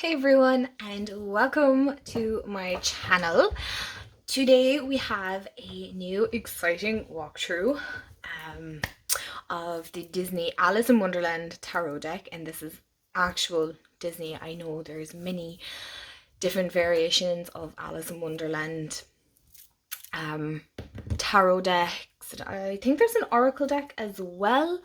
Hey everyone, and welcome to my channel. Today we have a new exciting walkthrough of the Disney Alice in Wonderland Tarot deck, and this is actual Disney. I know there's many different variations of Alice in Wonderland tarot decks. I think there's an oracle deck as well.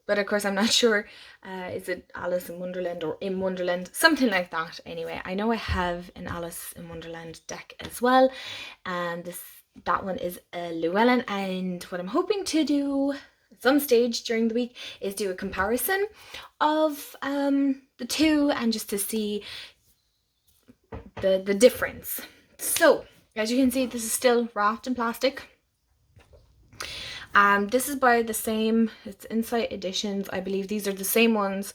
But of course, I'm not sure, is it Alice in Wonderland or in Wonderland? Something like that. Anyway, I know I have an Alice in Wonderland deck as well. And that one is a Llewellyn. And what I'm hoping to do at some stage during the week is do a comparison of the two and just to see the difference. So, as you can see, this is still wrapped in plastic. This is by the same, it's Insight Editions. I believe these are the same ones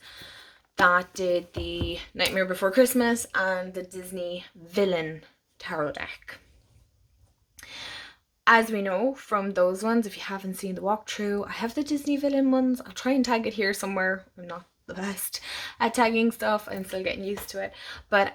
that did the Nightmare Before Christmas and the Disney Villain Tarot deck. As we know from those ones, if you haven't seen the walkthrough, I have the Disney Villain ones. I'll try and tag it here somewhere. I'm not the best at tagging stuff. I'm still getting used to it. But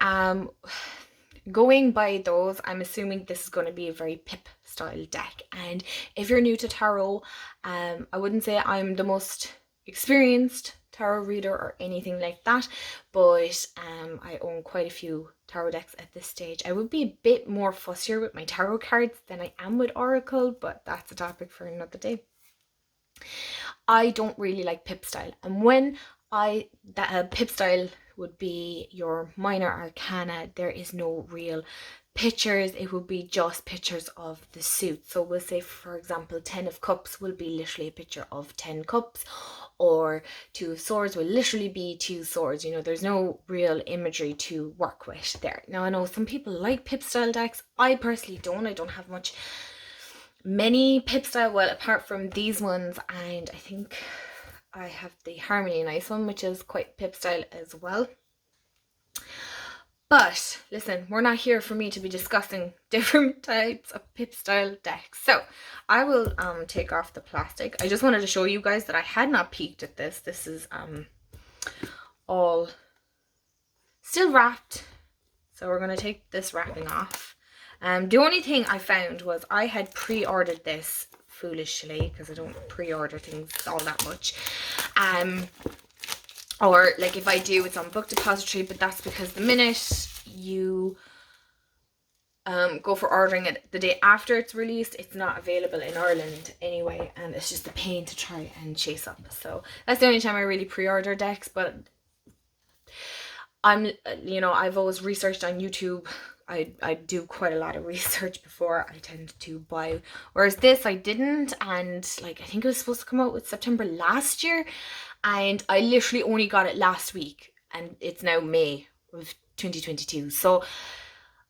going by those, I'm assuming this is going to be a very pip style deck. And if you're new to tarot, I wouldn't say I'm the most experienced tarot reader or anything like that, but I own quite a few tarot decks at this stage. I would be a bit more fussier with my tarot cards than I am with oracle, but that's a topic for another day. I don't really like pip style, and when pip style would be your minor arcana, there is no real pictures. It would be just pictures of the suit. So we'll say, for example, 10 of cups will be literally a picture of 10 cups, or 2 of swords will literally be 2 swords. You know, there's no real imagery to work with there. Now, I know some people like pip style decks. I personally don't. I don't have many pip style, well, apart from these ones, and I think I have the Harmony Nice one, which is quite pip style as well. But listen, we're not here for me to be discussing different types of pip style decks. So I will take off the plastic. I just wanted to show you guys that I had not peeked at this. This is all still wrapped. So we're going to take this wrapping off. The only thing I found was I had pre-ordered this foolishly, because I don't pre-order things all that much, or like if I do, it's on Book Depository, but that's because the minute you go for ordering it the day after it's released, it's not available in Ireland anyway, and it's just a pain to try and chase up. So that's the only time I really pre-order decks. But I've always researched on YouTube. I do quite a lot of research before I tend to buy, whereas this I didn't. And like, I think it was supposed to come out with September last year, and I literally only got it last week, and it's now May of 2022. So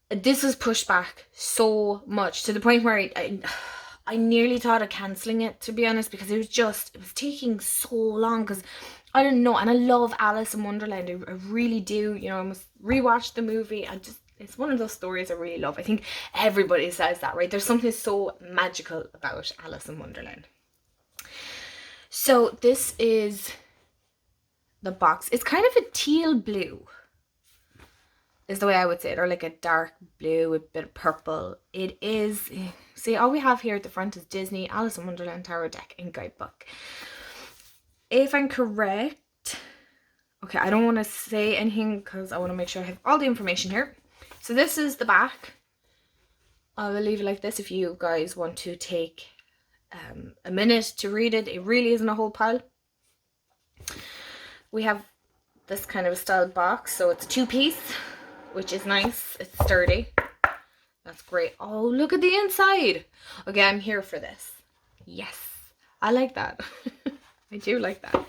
this was pushed back so much to the point where I nearly thought of cancelling it, to be honest, because it was taking so long. Because I don't know, and I love Alice in Wonderland. I really do. You know, I must rewatch the movie. It's one of those stories I really love. I think everybody says that, right? There's something so magical about Alice in Wonderland. So this is the box. It's kind of a teal blue, is the way I would say it, or like a dark blue with a bit of purple. It is, see, all we have here at the front is Disney Alice in Wonderland Tarot deck and guidebook. If I'm correct, okay, I don't want to say anything because I want to make sure I have all the information here. So this is the back. I will leave it like this if you guys want to take a minute to read it. It really isn't a whole pile. We have this kind of a styled box, so it's a 2-piece, which is nice. It's sturdy. That's great. Oh, look at the inside. Okay, I'm here for this. Yes, I like that. I do like that.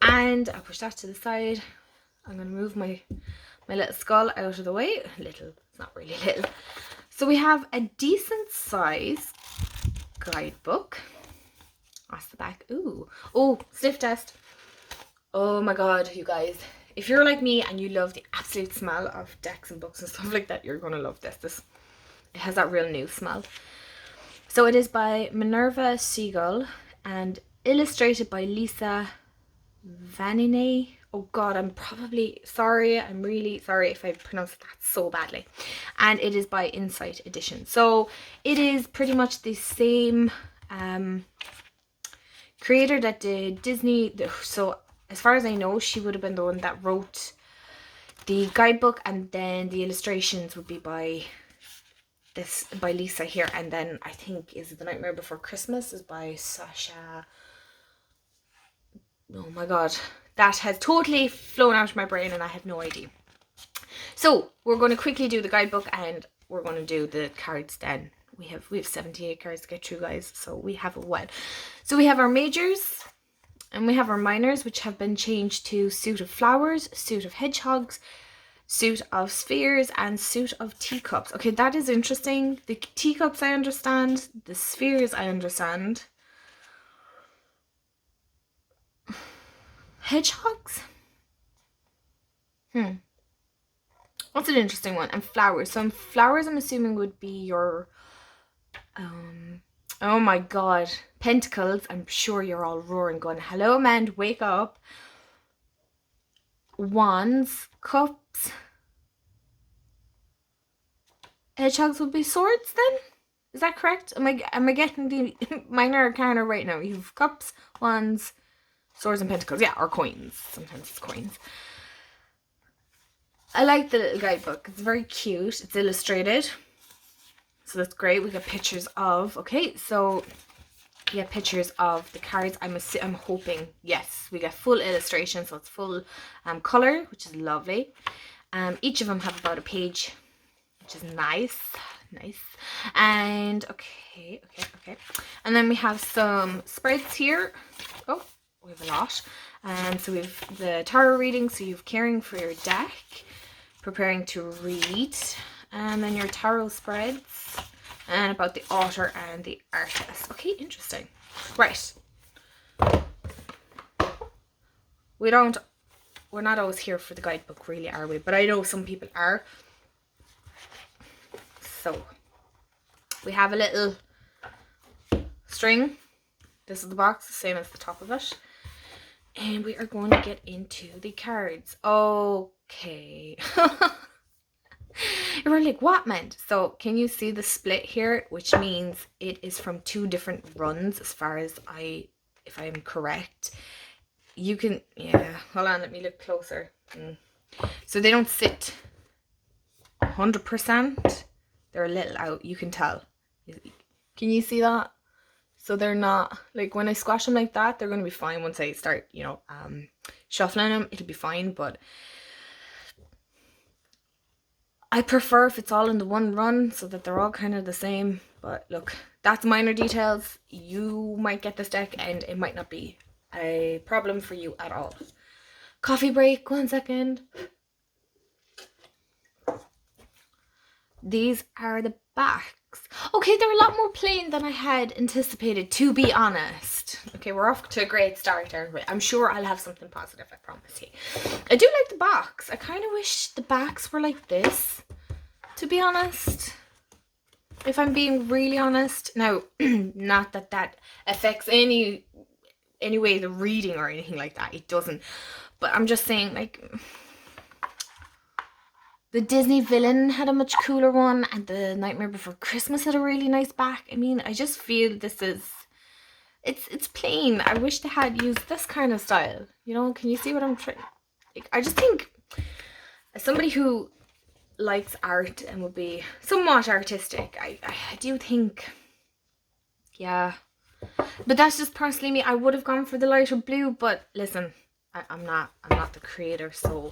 And I'll push that to the side. I'm going to move my little skull out of the way. Little, it's not really little. So we have a decent size guidebook. That's the back. Ooh. Oh, sniff test. Oh my god, you guys. If you're like me and you love the absolute smell of decks and books and stuff like that, you're going to love this. It has that real new smell. So it is by Minerva Siegel and illustrated by Lisa Vanine. Oh God, I'm probably sorry. I'm really sorry if I pronounced that so badly. And it is by Insight Edition. So it is pretty much the same creator that did Disney. So as far as I know, she would have been the one that wrote the guidebook, and then the illustrations would be by Lisa here, and then I think is The Nightmare Before Christmas is by Sasha. Oh my God, that has totally flown out of my brain and I have no idea. So we're going to quickly do the guidebook and we're going to do the cards then. We have 78 cards to get through, guys, so we have a while. So we have our majors and we have our minors, which have been changed to suit of flowers, suit of hedgehogs, suit of spheres, and suit of teacups. Okay, that is interesting. The teacups I understand, the spheres I understand. Hedgehogs? That's an interesting one. And flowers. So flowers I'm assuming would be your oh my God, pentacles. I'm sure you're all roaring going, hello man, wake up. Wands, cups. Hedgehogs would be swords then? Is that correct? Am I getting the minor arcana right now? You have cups, wands, swords, and pentacles. Yeah, or coins. Sometimes it's coins. I like the little guidebook. It's very cute. It's illustrated. So that's great. We got pictures of, okay, so we get pictures of the cards. I'm hoping, yes, we get full illustration. So it's full color, which is lovely. Each of them have about a page, which is nice. And okay. And then we have some spreads here. Oh, we have a lot. So we have the tarot reading. So you've caring for your deck, preparing to read, and then your tarot spreads, and about the author and the artist. Okay, interesting. Right. We're not always here for the guidebook, really, are we? But I know some people are. So we have a little string. This is the box, the same as the top of it. And we are going to get into the cards. Okay. You're like, what, man? So can you see the split here? Which means it is from 2 different runs, as far as if I'm correct. You can, yeah, hold on, let me look closer. So they don't sit 100%. They're a little out, you can tell. Can you see that? So they're not, like, when I squash them like that, they're going to be fine. Once I start, you know, shuffling them, it'll be fine. But I prefer if it's all in the one run, so that they're all kind of the same. But look, that's minor details. You might get this deck and it might not be a problem for you at all. Coffee break, 1 second. These are the backs. Okay, they're a lot more plain than I had anticipated, to be honest. Okay, we're off to a great start, aren't we? I'm sure I'll have something positive, I promise you. I do like the backs. I kind of wish the backs were like this, to be honest. If I'm being really honest. Now, not that that affects any way the reading or anything like that. It doesn't. But I'm just saying, like, the Disney Villain had a much cooler one, and the Nightmare Before Christmas had a really nice back. I mean, I just feel this is, it's plain. I wish they had used this kind of style. You know, can you see what I'm trying? Like, I just think, as somebody who likes art and would be somewhat artistic, I do think, yeah. But that's just personally me. I would have gone for the lighter blue, but listen, I'm not the creator, so,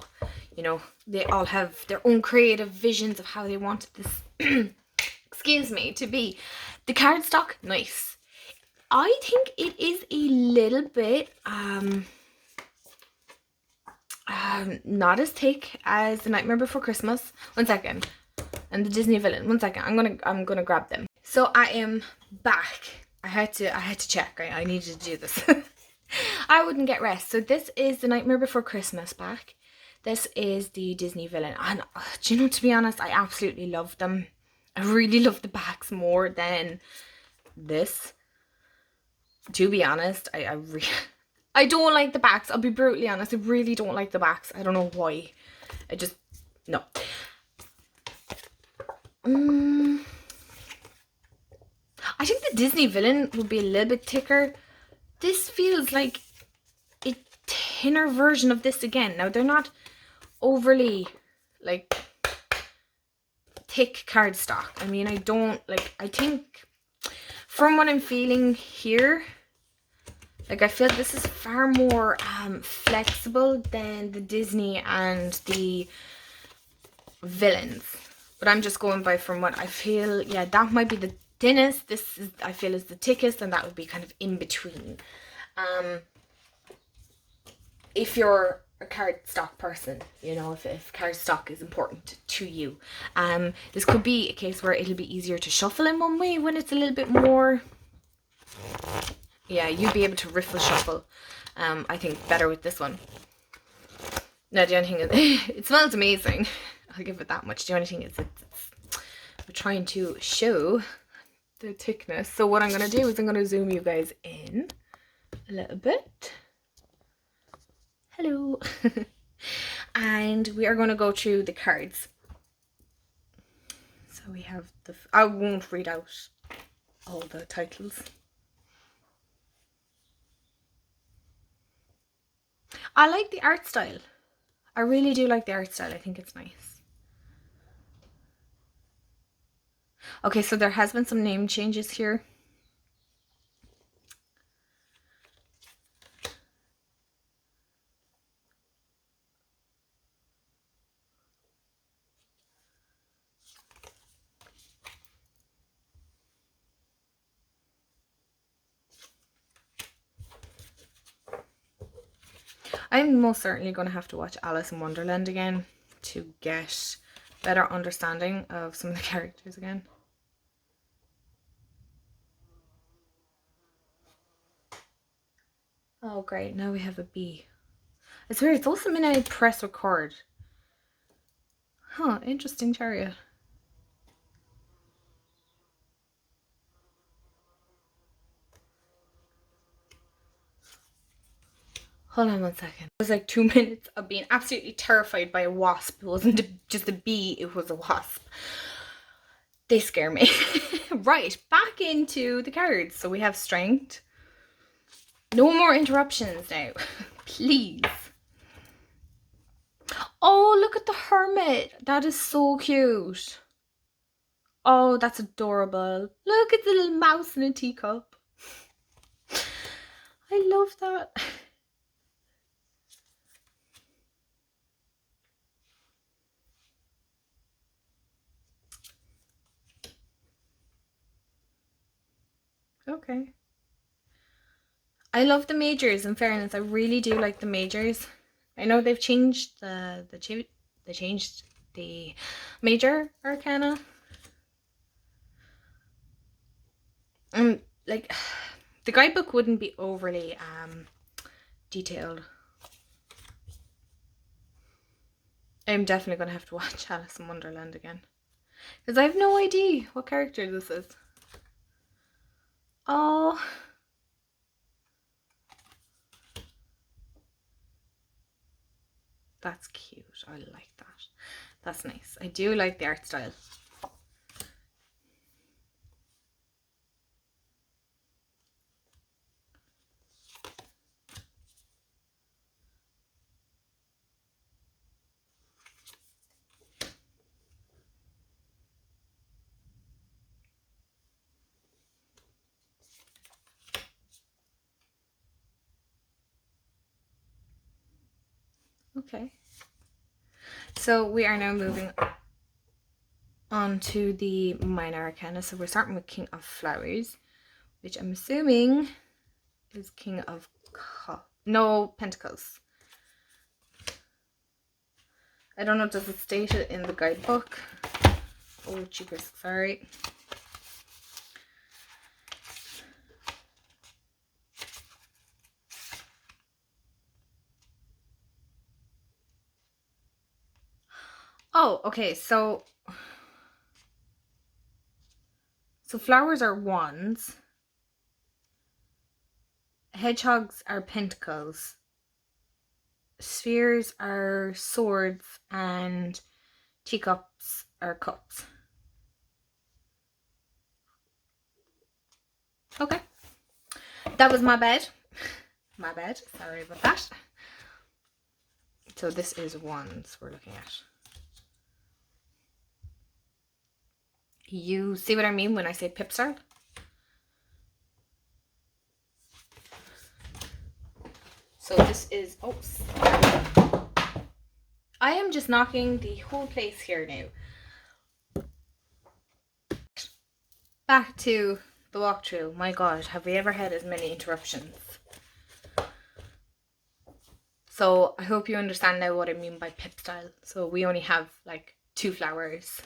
you know, they all have their own creative visions of how they wanted this excuse me, to be. The cardstock, nice. I think it is a little bit not as thick as The Nightmare Before Christmas. 1 second. And the Disney Villain. 1 second. I'm gonna grab them. So I am back. I had to check. I needed to do this. I wouldn't get rest. So this is The Nightmare Before Christmas back. This is the Disney Villain. And do you know, to be honest, I absolutely love them. I really love the backs more than this. To be honest, I don't like the backs. I'll be brutally honest. I really don't like the backs. I don't know why. I just, no. I think the Disney villain would be a little bit thicker. This feels like a thinner version of this again. Now, they're not overly, like, thick cardstock. I mean, I think from what I'm feeling here, like, I feel this is far more flexible than the Disney and the villains. But I'm just going by from what I feel. Yeah, that might be the thinnest. This is, I feel, is the thickest, and that would be kind of in between. If you're a cardstock person, you know, if cardstock is important to you, this could be a case where it'll be easier to shuffle in one way when it's a little bit more. Yeah, you'd be able to riffle shuffle. I think better with this one. Now, the only thing is, it smells amazing. I'll give it that much. The only thing is, we're trying to show the thickness. So what I'm going to do is I'm going to zoom you guys in a little bit. Hello. And we are going to go through the cards. So we have the, I won't read out all the titles. I like the art style. I really do like the art style. I think it's nice. Okay, so there has been some name changes here. I'm most certainly going to have to watch Alice in Wonderland again to get better understanding of some of the characters again. Oh great, now we have a bee. It's weird, it's also when I press record. Huh, interesting chariot. Hold on one second. It was like 2 minutes of being absolutely terrified by a wasp. It wasn't just a bee, it was a wasp. They scare me. Right, back into the cards. So we have strength. No more interruptions now. Please. Oh, look at the hermit. That is so cute. Oh, that's adorable. Look, it's a little mouse in a teacup. I love that. Okay. I love the majors, in fairness. I really do like the majors. I know they've changed they changed the major arcana. Like, the guidebook wouldn't be overly detailed. I'm definitely going to have to watch Alice in Wonderland again, because I have no idea what character this is. Oh, that's cute. I like that. That's nice. I do like the art style. Okay. So we are now moving on to the minor arcana. So we're starting with King of Flowers, which I'm assuming is King of Pentacles. I don't know, does it state it in the guidebook? Oh, jeepers, sorry. Oh, okay, so flowers are wands. hedgehogs are pentacles, spheres are swords, and teacups are cups. Okay, that was my bad. My bad, sorry about that. So this is wands we're looking at. You see what I mean when I say pip style? So this is, oh, I am just knocking the whole place here now. Back to the walkthrough. My God, have we ever had as many interruptions? So I hope you understand now what I mean by pip style. So we only have like 2 flowers.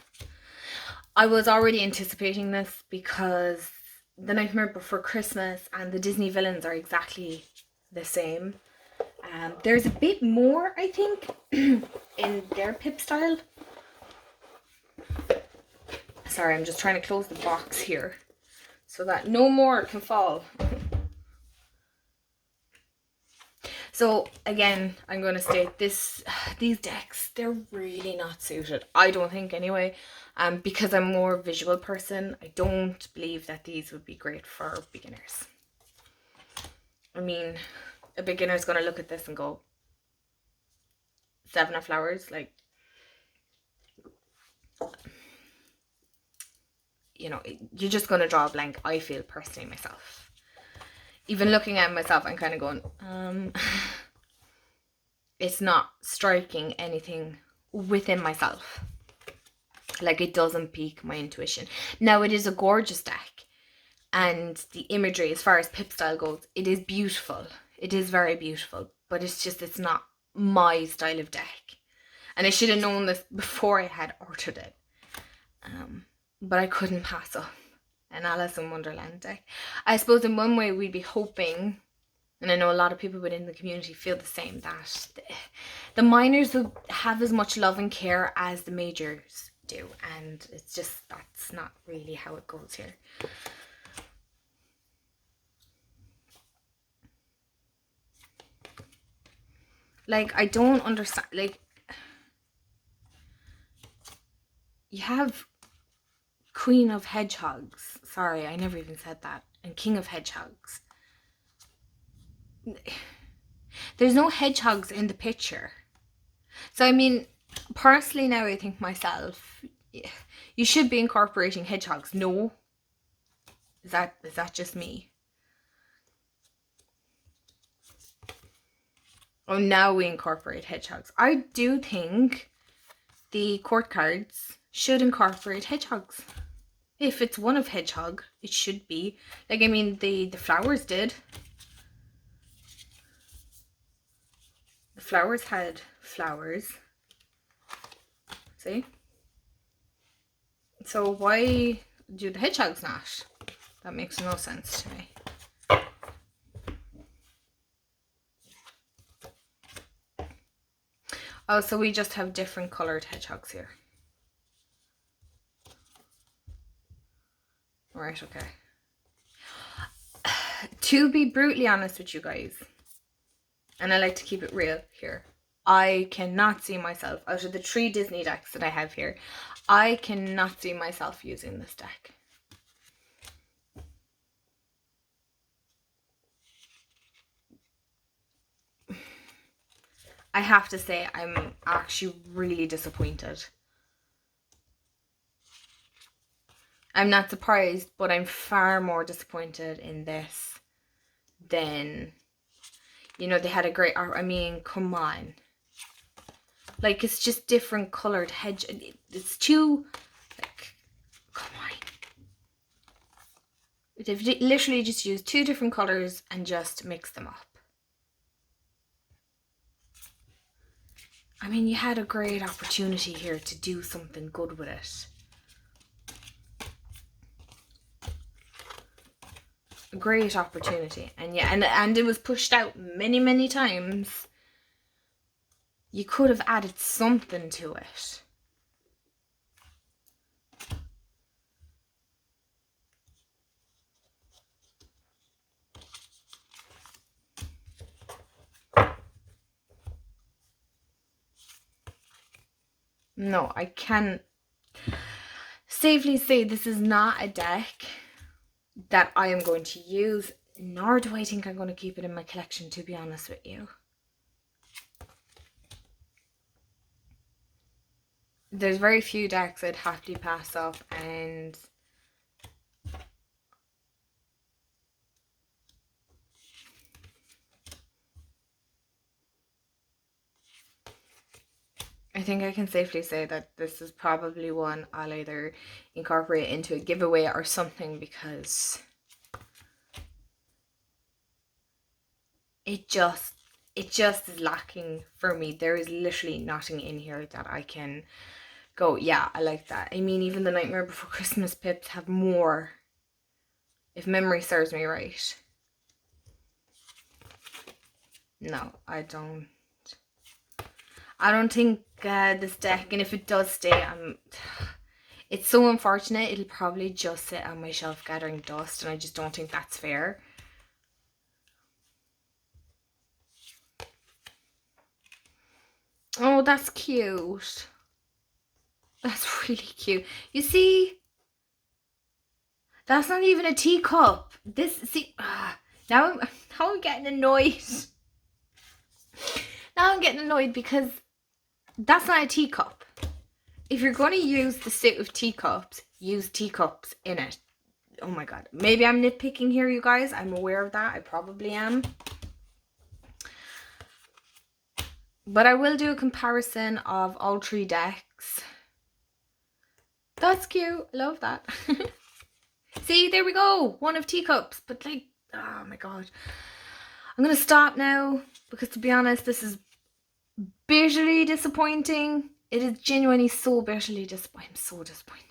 I was already anticipating this because The Nightmare Before Christmas and the Disney villains are exactly the same. There's a bit more, I think, in their pip style. Sorry, I'm just trying to close the box here so that no more can fall. So again, I'm going to state these decks, they're really not suited. I don't think anyway, because I'm a more visual person. I don't believe that these would be great for beginners. I mean, a beginner's going to look at this and go, 7 of flowers, like, you know, you're just going to draw a blank, I feel personally myself. Even looking at myself, I'm kind of going, it's not striking anything within myself. Like, it doesn't pique my intuition. Now, it is a gorgeous deck, and the imagery, as far as pip style goes, it is beautiful. It is very beautiful, but it's not my style of deck. And I should have known this before I had ordered it. But I couldn't pass up an Alice in Wonderland deck. I suppose in one way we'd be hoping, and I know a lot of people within the community feel the same, that the minors will have as much love and care as the majors do. And it's just, that's not really how it goes here. Like, I don't understand, like, you have Queen of Hedgehogs. Sorry, I never even said that. And King of Hedgehogs. There's no hedgehogs in the picture. So, I mean, personally now I think myself, you should be incorporating hedgehogs. No? Is that just me? Oh, now we incorporate hedgehogs. I do think the court cards should incorporate hedgehogs. If it's one of hedgehog, it should be. Like, I mean, the flowers did. The flowers had flowers. See? So why do the hedgehogs not? That makes no sense to me. Oh, so we just have different coloured hedgehogs here. Right, okay. To be brutally honest with you guys, and I like to keep it real here, I cannot see myself, out of the 3 Disney decks that I have here, I cannot see myself using this deck. I have to say, I'm actually really disappointed. I'm not surprised, but I'm far more disappointed in this than, you know, they had a great art. I mean, come on. Like, it's just different coloured hedge. It's too, like, come on. They've literally just used 2 different colours and just mixed them up. I mean, you had a great opportunity here to do something good with it. A great opportunity. And yeah, and it was pushed out many times. You could have added something to it. No, I can safely say this is not a deck that I am going to use, nor do I think I'm going to keep it in my collection, to be honest with you. There's very few decks I'd happily pass off, and I think I can safely say that this is probably one I'll either incorporate into a giveaway or something, because it just is lacking for me. There is literally nothing in here that I can go, yeah, I like that. I mean, even the Nightmare Before Christmas pips have more, if memory serves me right. No, I don't think this deck, and if it does stay, it's so unfortunate. It'll probably just sit on my shelf gathering dust, and I just don't think that's fair. Oh, that's cute. That's really cute. You see, that's not even a teacup. Now I'm getting annoyed. Now I'm getting annoyed because that's not a teacup. If you're going to use the set of teacups, use teacups in it. Oh my god. Maybe I'm nitpicking here, you guys. I'm aware of that. I probably am. But I will do a comparison of all three decks. That's cute. I love that. See, there we go. One of teacups. But like, oh my god. I'm going to stop now because, to be honest, this is bitterly disappointing. It is genuinely so bitterly disappointing. I'm so disappointed.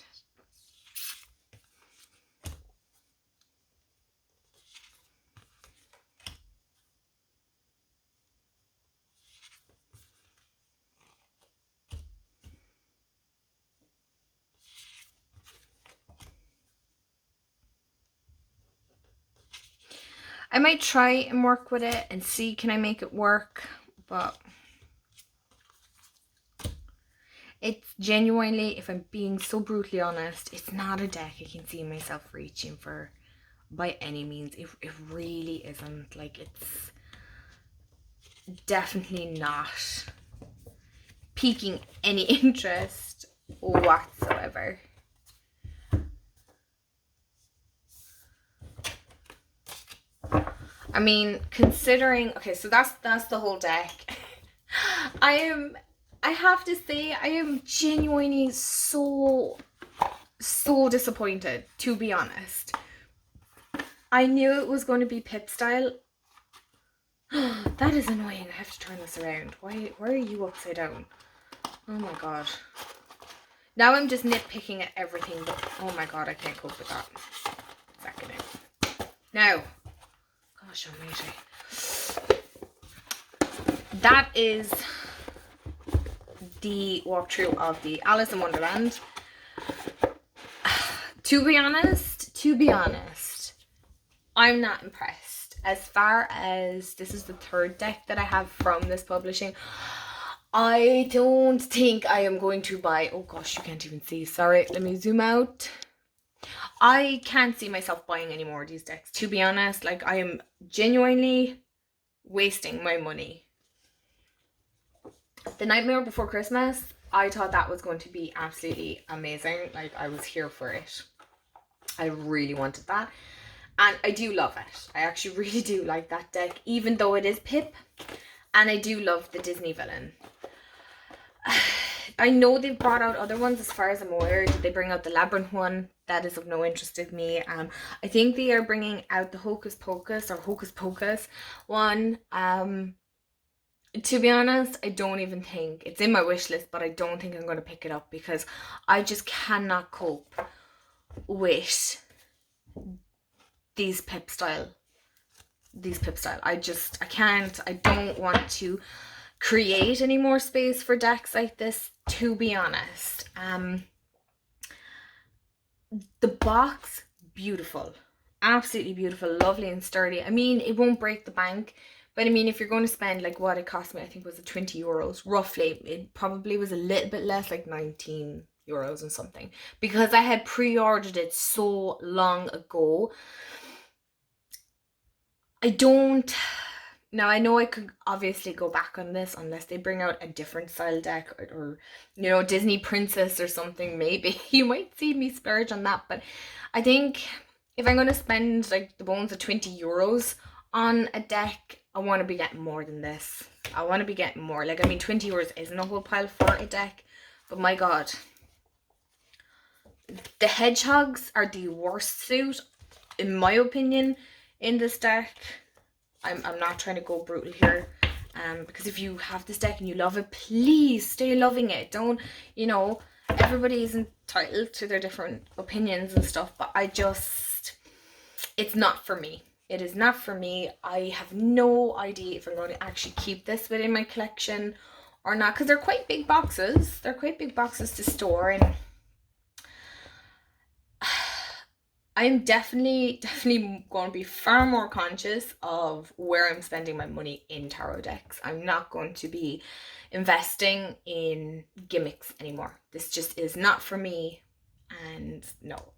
I might try and work with it and see, can I make it work, but it's genuinely, if I'm being so brutally honest, it's not a deck I can see myself reaching for by any means. It really isn't. Like, it's definitely not piquing any interest whatsoever. I mean, considering, okay, so that's the whole deck. I have to say, I am genuinely so disappointed, to be honest. I knew it was going to be pip style. That is annoying. I have to turn this around. Why are you upside down? Oh my god. Now I'm just nitpicking at everything, but oh my god, I can't cope with that. Second now. Gosh almighty. That is the walkthrough of the Alice in Wonderland. To be honest, I'm not impressed. As far as this is the third deck that I have from this publishing, I don't think I am going to buy, oh gosh, you can't even see, sorry, let me zoom out. I can't see myself buying any more of these decks, to be honest. Like, I am genuinely wasting my money. The Nightmare Before Christmas, I thought that was going to be absolutely amazing. Like, I was here for it. I really wanted that. And I do love it. I actually really do like that deck, even though it is Pip. And I do love the Disney villain. I know they've brought out other ones, as far as I'm aware. Did they bring out the Labyrinth one? That is of no interest to me. I think they are bringing out the Hocus Pocus or Hocus Pocus one. To be honest, I don't even think it's in my wish list, but I don't think I'm going to pick it up because I just cannot cope with these pip style. I can't. I don't want to create any more space for decks like this, to be honest. The box, beautiful, absolutely beautiful, lovely and sturdy. I mean, it won't break the bank, But I mean, if you're going to spend like what it cost me, I think was it 20 euros roughly. It probably was a little bit less, like 19 euros and something, because I had pre-ordered it so long ago. I don't. Now, I know I could obviously go back on this unless they bring out a different style deck, or you know, Disney Princess or something, maybe. You might see me splurge on that, but I think if I'm going to spend like the bones of 20 euros on a deck, I want to be getting more than this. I want to be getting more. Like, I mean, 20 euros isn't a whole pile for a deck, but my God. The hedgehogs are the worst suit, in my opinion, in this deck. I'm not trying to go brutal here, because if you have this deck and you love it, please stay loving it. Don't, you know, everybody is entitled to their different opinions and stuff, but it's not for me. It is not for me. I have no idea if I'm going to actually keep this within my collection or not, because they're quite big boxes. They're quite big boxes to store, and I'm definitely going to be far more conscious of where I'm spending my money in tarot decks. I'm not going to be investing in gimmicks anymore. This just is not for me. And no,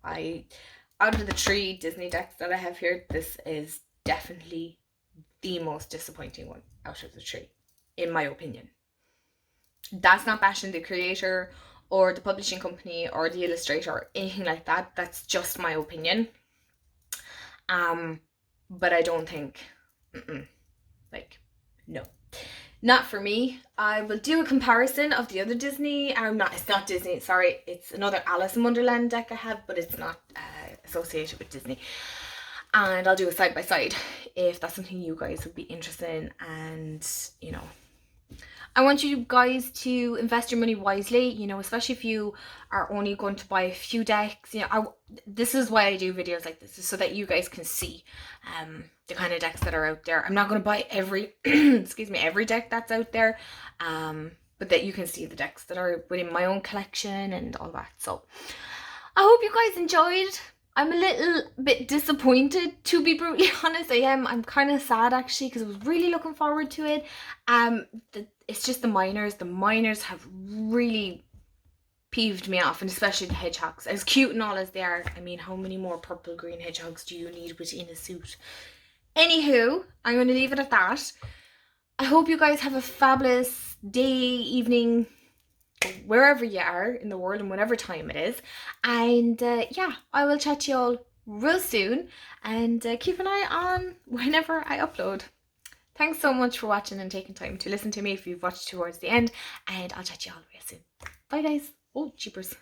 out of the 3 Disney decks that I have here, this is definitely the most disappointing one out of the 3, in my opinion. That's not bashing the creator or the publishing company or the illustrator or anything like that. That's just my opinion. But I don't think, like, no, not for me. I will do a comparison of the other Disney. It's not Disney, sorry. It's another Alice in Wonderland deck I have, but it's not associated with Disney. And I'll do a side by side if that's something you guys would be interested in. And, you know, I want you guys to invest your money wisely, you know, especially if you are only going to buy a few decks. You know, this is why I do videos like this, is so that you guys can see the kind of decks that are out there. I'm not going to buy every, excuse me, every deck that's out there, but that you can see the decks that are within my own collection and all that. So I hope you guys enjoyed. I'm a little bit disappointed, to be brutally honest. I'm kind of sad actually, because I was really looking forward to it. It's just the minors. The minors have really peeved me off, and especially the hedgehogs. As cute and all as they are, I mean, how many more purple green hedgehogs do you need within a suit? Anywho, I'm going to leave it at that. I hope you guys have a fabulous day, evening, wherever you are in the world and whatever time it is. And yeah, I will chat to you all real soon, and keep an eye on whenever I upload. Thanks so much for watching and taking time to listen to me if you've watched towards the end, and I'll chat to you all real soon. Bye guys. Oh, jeepers.